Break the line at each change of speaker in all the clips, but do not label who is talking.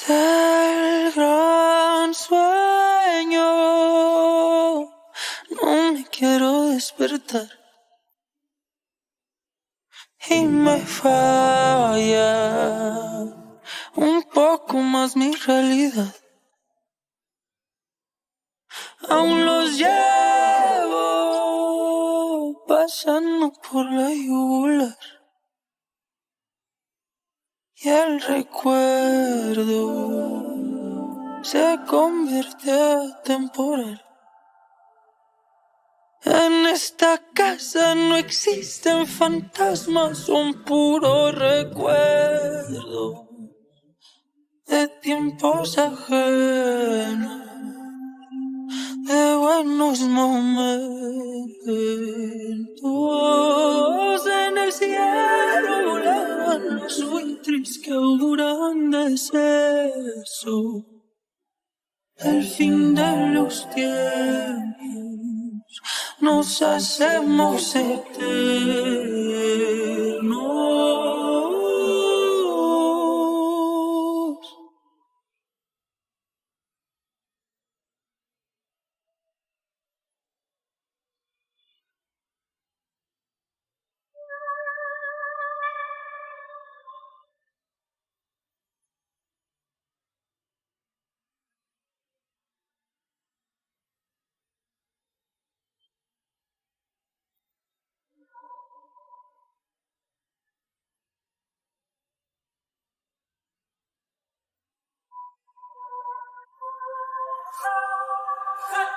del gran sueño. No me quiero despertar y me falla un poco más mi realidad. Aún los llevo pasando por la yugular y el recuerdo se convierte a temporal. En esta casa no existen fantasmas, son puros recuerdos de tiempos ajenos, de buenos momentos. En el cielo volaban los buitres que auguran deceso, el fin de los tiempos. Nos hacemos eternos.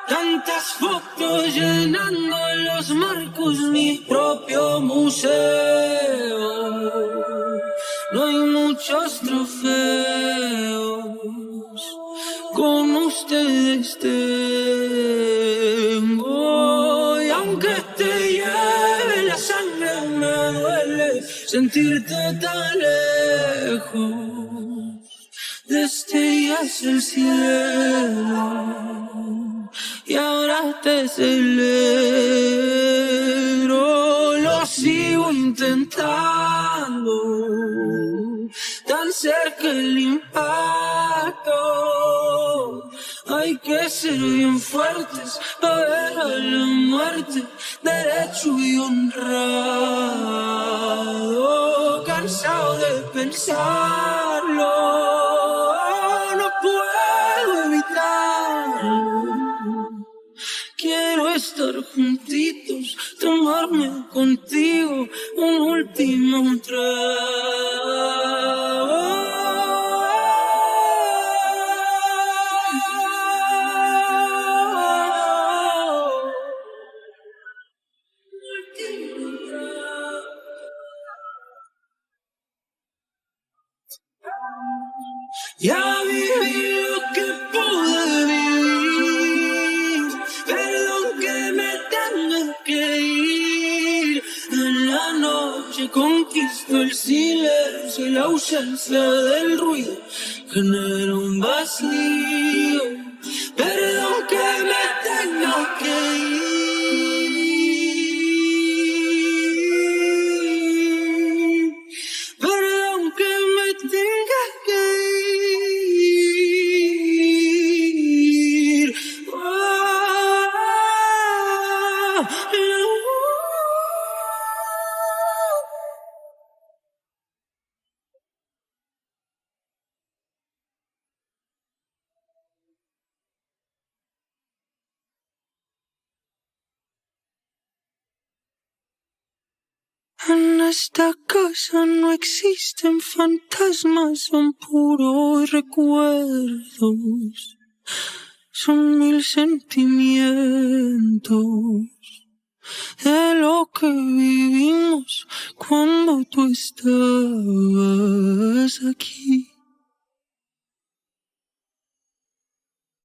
Tantas fotos llenando los marcos, mi propio museo. No hay muchos trofeos, con ustedes tengo. Y aunque te lleve la sangre, me duele sentirte tan lejos. Destellas el cielo y ahora te celebro. Lo sigo intentando, tan cerca el impacto. Hay que ser bien fuertes para ver a la muerte derecho y honrado. Cansado de pensarlo, no puedo evitarlo. Quiero estar juntitos, tomarme contigo un último trago. Ya viví lo que pude vivir, perdón que me tenga que ir. En la noche conquisto el silencio y la ausencia del ruido genera un vacío. Perdón que me tenga que ir. Perdón que me tenga que ir. En esta casa no existen fantasmas, son puros recuerdos, son mil sentimientos de lo que vivimos cuando tú estabas aquí.